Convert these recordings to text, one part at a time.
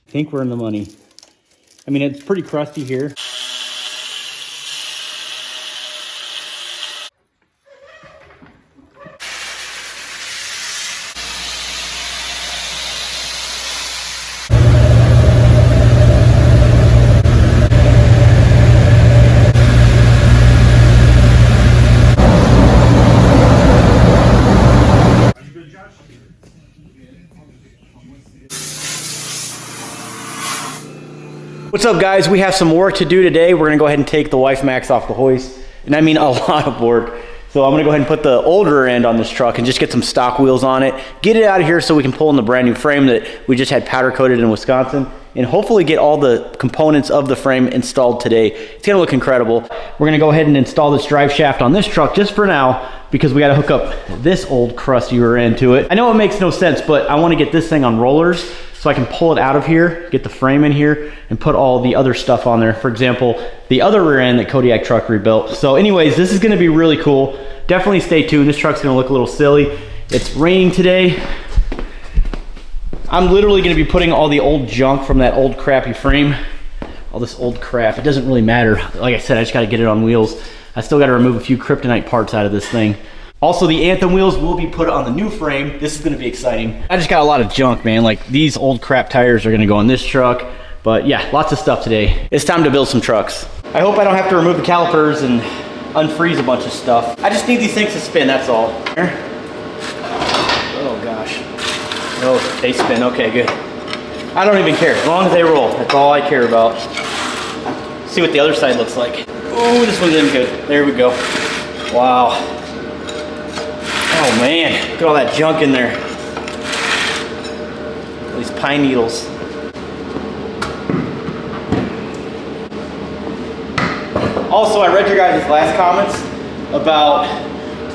I think we're in the money. I mean, it's pretty crusty here. What's up, guys? We have some work to do today. We're gonna go ahead and take the WifeMax off the hoist, and I mean a lot of work. So I'm gonna go ahead and put the older end on this truck and just get some stock wheels on it, get it out of here so we can pull in the brand new frame that we just had powder coated in Wisconsin, and hopefully get all the components of the frame installed today. It's gonna look incredible. We're gonna go ahead and install this drive shaft on this truck just for now, because we gotta hook up this old crusty rear end to it. I know it makes no sense, but I wanna get this thing on rollers so I can pull it out of here, get the frame in here, and put all the other stuff on there. For example, the other rear end that Kodiak truck rebuilt. So anyways, this is gonna be really cool. Definitely stay tuned. This truck's gonna look a little silly. It's raining today. I'm literally gonna be putting all the old junk from that old crappy frame, all this old crap. It doesn't really matter. Like I said, I just gotta get it on wheels. I still gotta remove a few kryptonite parts out of this thing. Also, the Anthem wheels will be put on the new frame. This is gonna be exciting. I just got a lot of junk, man. Like, these old crap tires are gonna go on this truck. But yeah, lots of stuff today. It's time to build some trucks. I hope I don't have to remove the calipers and unfreeze a bunch of stuff. I just need these things to spin, that's all. Oh gosh. Oh, they spin, okay, good. I don't even care, as long as they roll. That's all I care about. See what the other side looks like. Oh, this one's in good. There we go. Wow. Oh man, look at all that junk in there. All these pine needles. Also, I read your guys' last comments about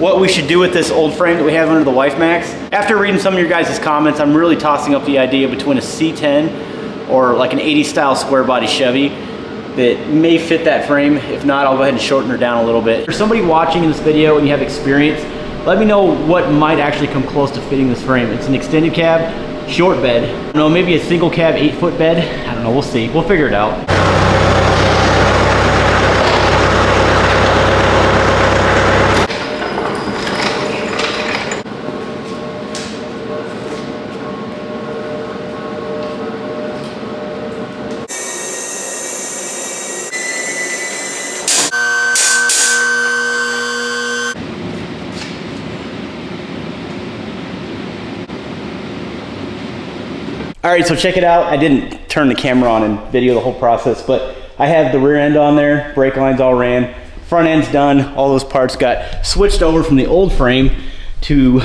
what we should do with this old frame that we have under the WifeMax. After reading some of your guys' comments, I'm really tossing up the idea between a C10 or like an 80s style square body Chevy that may fit that frame. If not, I'll go ahead and shorten her down a little bit. If there's somebody watching in this video and you have experience, let me know what might actually come close to fitting this frame. It's an extended cab, short bed. I don't know, maybe a single cab 8-foot bed. I don't know, we'll see. We'll figure it out. All right, so check it out. I didn't turn the camera on and video the whole process, but I have the rear end on there, brake lines all ran, front end's done, all those parts got switched over from the old frame to,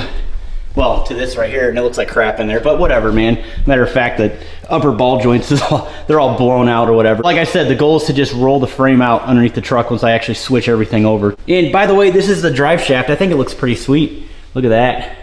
well, to this right here, and it looks like crap in there, but whatever, man. Matter of fact, the upper ball joints, they're all blown out or whatever. Like I said, the goal is to just roll the frame out underneath the truck once I actually switch everything over. And by the way, this is the drive shaft. I think it looks pretty sweet. Look at that.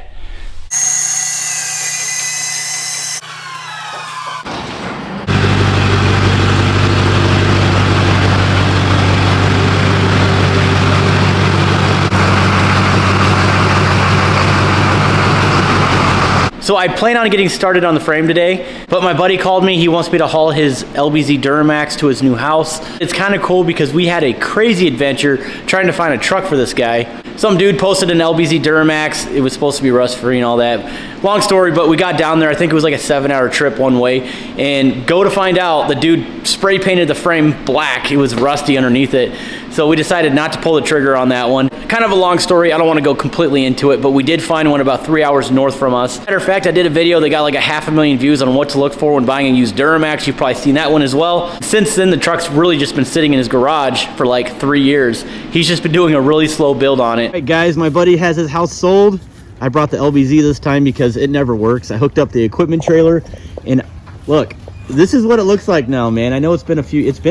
So I plan on getting started on the frame today, but my buddy called me. He wants me to haul his LBZ Duramax to his new house. It's kind of cool because we had a crazy adventure trying to find a truck for this guy. Some dude posted an LBZ Duramax. It was supposed to be rust free and all that. Long story, but we got down there. I think it was like a 7-hour trip one way, and go to find out, the dude spray painted the frame black. It was rusty underneath it. So we decided not to pull the trigger on that one. Kind of a long story. I don't want to go completely into it, but we did find one about 3 hours north from us. Matter of fact, I did a video that got like 500,000 views on what to look for when buying a used Duramax. You've probably seen that one as well. Since then, the truck's really just been sitting in his garage for like 3 years. He's just been doing a really slow build on it. All right, guys, my buddy has his house sold. I brought the LBZ this time because it never works. I hooked up the equipment trailer, and look, this is what it looks like now, man. I know it's been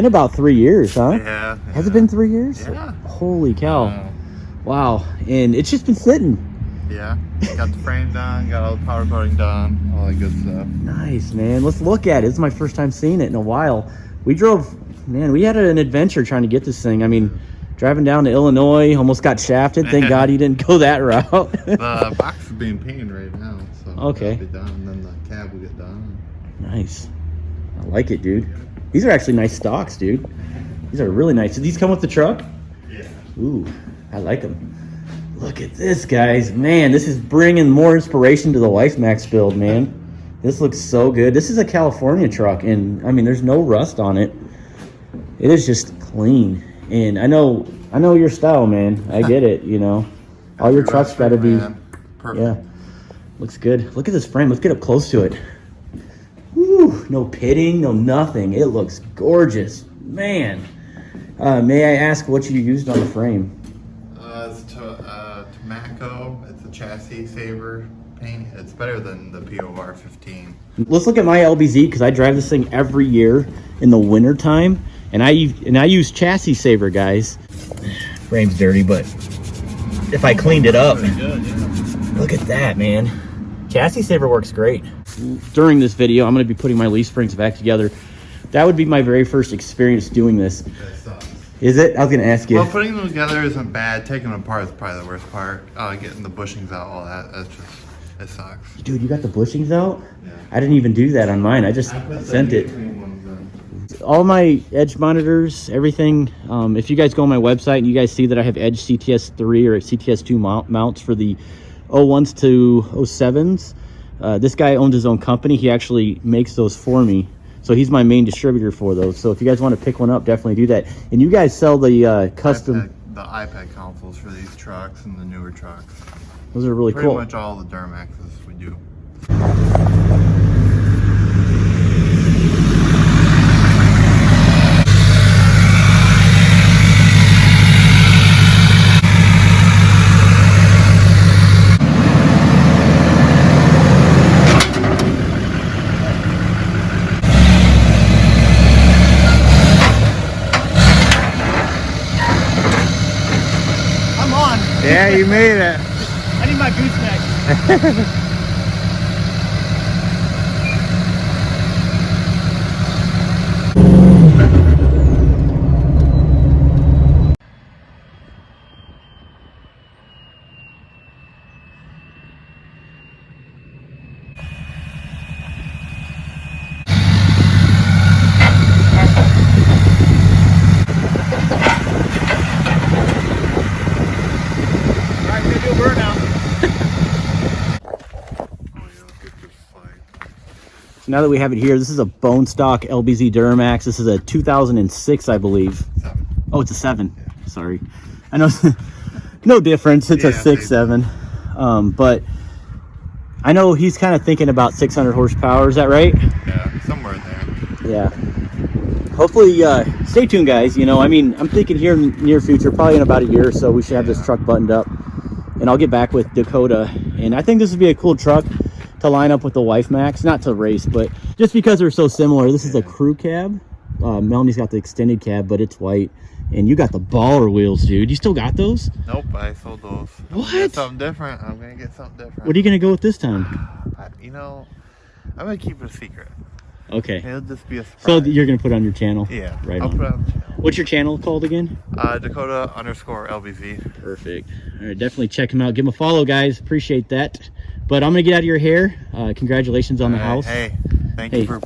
about 3 years, huh? Yeah. Has it been 3 years? Yeah. Holy cow. Wow. And it's just been sitting. Yeah. Got the frame done, got all the power coating done, all that good stuff. Nice, man. Let's look at it. This is my first time seeing it in a while. We had an adventure trying to get this thing. I mean, driving down to Illinois, almost got shafted. Thank God he didn't go that route. The box is being painted right now, so okay. that'll be done, and then the cab will get done. Nice. I like it, dude. These are actually nice stocks, dude. These are really nice. Do these come with the truck? Yeah. Ooh, I like them. Look at this, guys. Man, this is bringing more inspiration to the LifeMax build, man. This looks so good. This is a California truck, and I mean, there's no rust on it. It is just clean. And I know your style, man. I get it, you know. All your trucks got to be, perfect. Yeah. Looks good. Look at this frame. Let's get up close to it. Woo, no pitting, no nothing. It looks gorgeous, man. May I ask what you used on the frame? It's Tobacco. It's a chassis saver paint. It's better than the POR 15. Let's look at my LBZ because I drive this thing every year in the winter time, and I use chassis saver, guys. Frame's dirty, but if I cleaned it up, Pretty good, yeah. look at that, man. Chassis saver works great. During this video, I'm going to be putting my leaf springs back together. That would be my very first experience doing this. That sucks. Is it? I was going to ask you. Well, putting them together isn't bad. Taking them apart is probably the worst part. Getting the bushings out, all that. It sucks. Dude, you got the bushings out? Yeah. I didn't even do that on mine. I just sent it. All my edge monitors, everything. If you guys go on my website and you guys see that I have Edge CTS3 or CTS2 mounts for the 01s to 07s. This guy owns his own company. He actually makes those for me. So he's my main distributor for those. So if you guys want to pick one up, definitely do that. And you guys sell the custom... The iPad consoles for these trucks and the newer trucks. Those are really Pretty cool. much all the Duramaxes we do. Yeah, you made it. I need my gooseneck. Now that we have it here, this is a bone stock LBZ Duramax. This is a 2006, I believe. 7. Oh, it's a 7. Yeah. Sorry. I know no difference. It's a 6.7. But I know he's kind of thinking about 600 horsepower. Is that right? Yeah, somewhere in there. Yeah. Hopefully, stay tuned, guys. You know, I mean, I'm thinking here in the near future, probably in about a year or so, we should have this truck buttoned up. And I'll get back with Dakota. And I think this would be a cool truck to line up with the LifeMax, not to race, but just because they're so similar. This is a crew cab. Melanie's got the extended cab, but it's white. And you got the baller wheels, dude. You still got those? Nope, I sold those. What? Get something different. I'm gonna get something different. What are you gonna go with this time? You know, I'm gonna keep it a secret. Okay. It'll just be a surprise. So you're gonna put it on your channel? Yeah. Right I'll on. put it on the channel. What's your channel called again? Dakota_LBZ. Perfect. All right, definitely check him out. Give him a follow, guys. Appreciate that. But I'm gonna get out of your hair. Congratulations on the house. Hey, thank Hey, you for.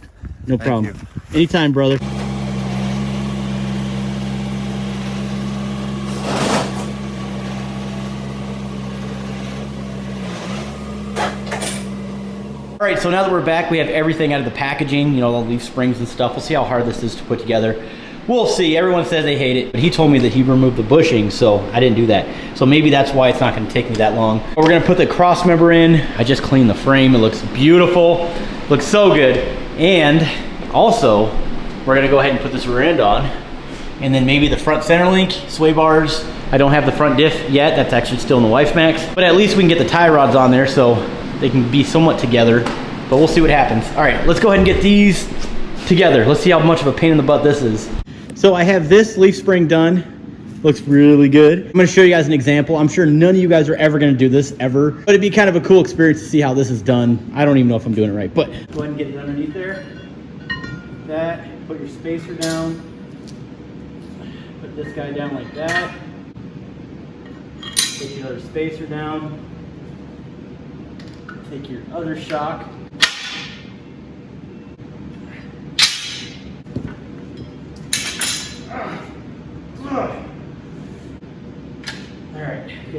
No thank problem. you. Anytime, brother. All right, so now that we're back, we have everything out of the packaging, you know, the leaf springs and stuff. We'll see how hard this is to put together. We'll see. Everyone says they hate it, but he told me that he removed the bushing, so I didn't do that. So maybe that's why it's not gonna take me that long. We're gonna put the cross member in. I just cleaned the frame. It looks beautiful. Looks so good. And also, we're gonna go ahead and put this rear end on. And then maybe the front center link, sway bars. I don't have the front diff yet. That's actually still in the LifeMax. But at least we can get the tie rods on there so they can be somewhat together. But we'll see what happens. All right, let's go ahead and get these together. Let's see how much of a pain in the butt this is. So I have this leaf spring done. Looks really good. I'm gonna show you guys an example. I'm sure none of you guys are ever gonna do this ever, but it'd be kind of a cool experience to see how this is done. I don't even know if I'm doing it right, but go ahead and get it underneath there. That, put your spacer down. Put this guy down like that. Take your other spacer down. Take your other shock.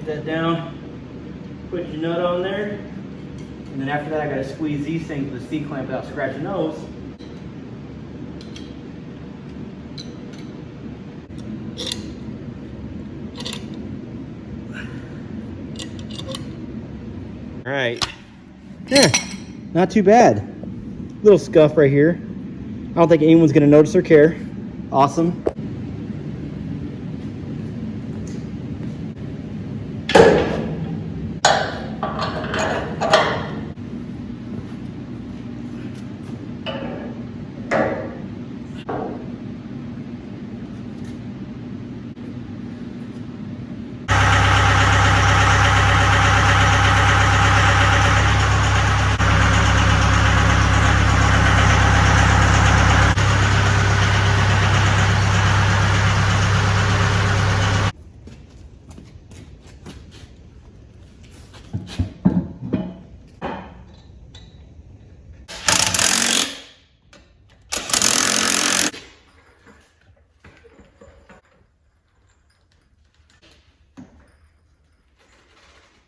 get that down, put your nut on there, and then after that I gotta squeeze these things with the C-clamp without scratching those. All right, yeah, not too bad. Little scuff right here. I don't think anyone's gonna notice or care. Awesome.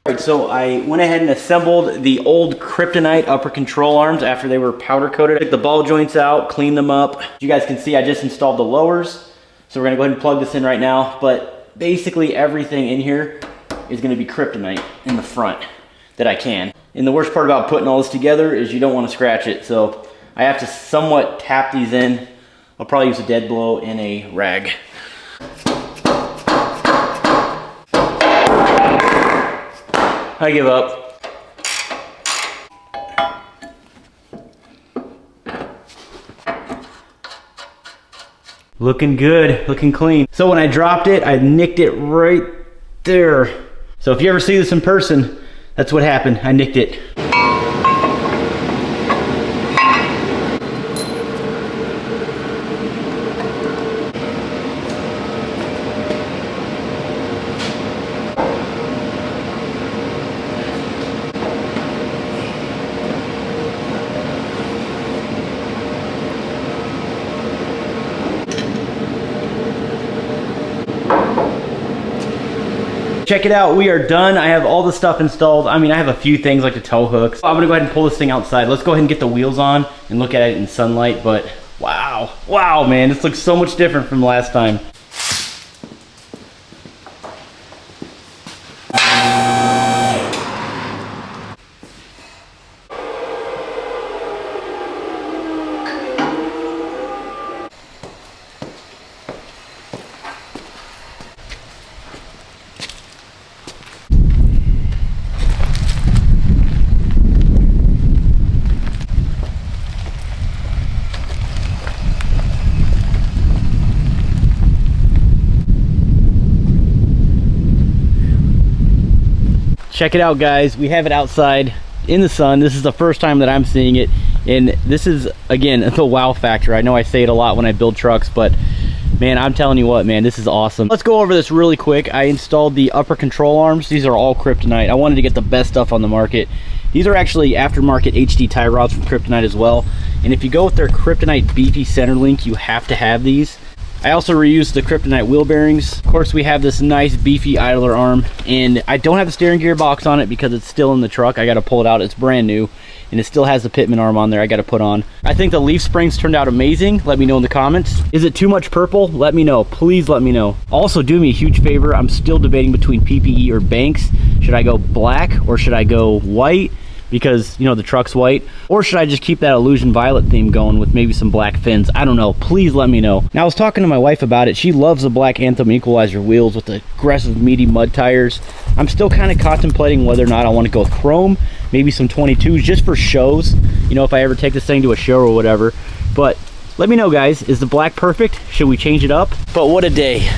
Alright, so I went ahead and assembled the old Kryptonite upper control arms after they were powder coated. Took the ball joints out, cleaned them up. As you guys can see, I just installed the lowers. So we're gonna go ahead and plug this in right now. But basically everything in here is gonna be Kryptonite in the front that I can. And the worst part about putting all this together is you don't wanna scratch it. So I have to somewhat tap these in. I'll probably use a dead blow and a rag. I give up. Looking good, looking clean. So when I dropped it, I nicked it right there. So if you ever see this in person, that's what happened. I nicked it. Check it out, we are done. I have all the stuff installed. I mean, I have a few things like the tow hooks. I'm gonna go ahead and pull this thing outside. Let's go ahead and get the wheels on and look at it in sunlight, but wow. Wow, man, this looks so much different from last time. Check it out, guys. We have it outside in the sun. This is the first time that I'm seeing it, and this is, again, the wow factor. I know I say it a lot when I build trucks, but man, I'm telling you what, man, this is awesome. Let's go over this really quick. I installed the upper control arms. These are all Kryptonite. I wanted to get the best stuff on the market. These are actually aftermarket HD tie rods from Kryptonite as well, and if you go with their Kryptonite beefy center link, you have to have these. I also reused the Kryptonite wheel bearings. Of course, we have this nice beefy idler arm, and I don't have the steering gear box on it because it's still in the truck. I got to pull it out. It's brand new, and it still has the Pitman arm on there I got to put on. I think the leaf springs turned out amazing. Let me know in the comments. Is it too much purple? Let me know. Please let me know. Also, do me a huge favor. I'm still debating between PPE or Banks. Should I go black or should I go white? Because, you know, the truck's white, or should I just keep that illusion violet theme going with maybe some black fins? I don't know. Please let me know. Now, I was talking to my wife about it. She loves the black Anthem Equalizer wheels with the aggressive meaty mud tires. I'm still kind of contemplating whether or not I want to go with chrome, maybe some 22s just for shows, you know, if I ever take this thing to a show or whatever. But let me know, guys. Is the black perfect? Should we change it up? But what a day.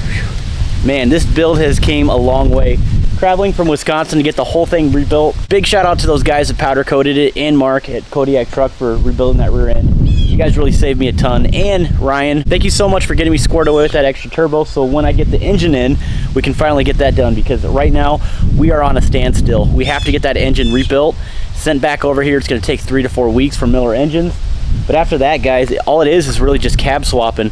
Man, this build has came a long way. Traveling from Wisconsin to get the whole thing rebuilt. Big shout out to those guys that powder coated it, and Mark at Kodiak Truck for rebuilding that rear end. You guys really saved me a ton. And Ryan, thank you so much for getting me squared away with that extra turbo, so when I get the engine in, we can finally get that done, because right now we are on a standstill. We have to get that engine rebuilt, sent back over here. It's gonna take 3 to 4 weeks for Miller Engines. But after that, guys, all it is really just cab swapping.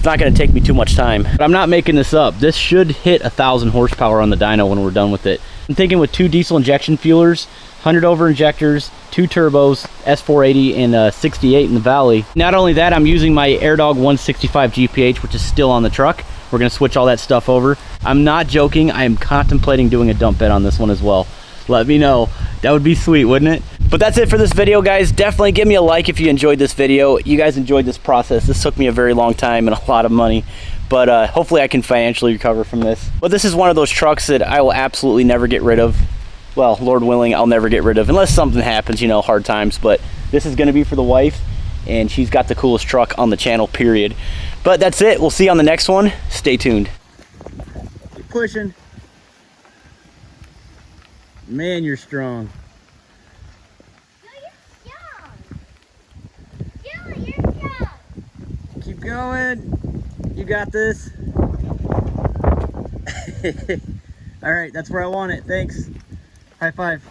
It's not gonna take me too much time. But I'm not making this up. This should hit 1,000 horsepower on the dyno when we're done with it. I'm thinking with 2 diesel injection fuelers, 100 over injectors, 2 turbos, S480 and 68 in the valley. Not only that, I'm using my AirDog 165 GPH, which is still on the truck. We're gonna switch all that stuff over. I'm not joking, I am contemplating doing a dump bed on this one as well. Let me know. That would be sweet, wouldn't it? But that's it for this video, guys. Definitely give me a like if you enjoyed this video. You guys enjoyed this process. This took me a very long time and a lot of money, but hopefully I can financially recover from this. But this is one of those trucks that I will absolutely never get rid of. Well, Lord willing, I'll never get rid of unless something happens, you know, hard times. But this is gonna be for the wife, and she's got the coolest truck on the channel, period. But that's it. We'll see you on the next one. Stay tuned. Keep pushing. Man, you're strong. You're strong. Keep going. You got this. All right, that's where I want it. Thanks. High five.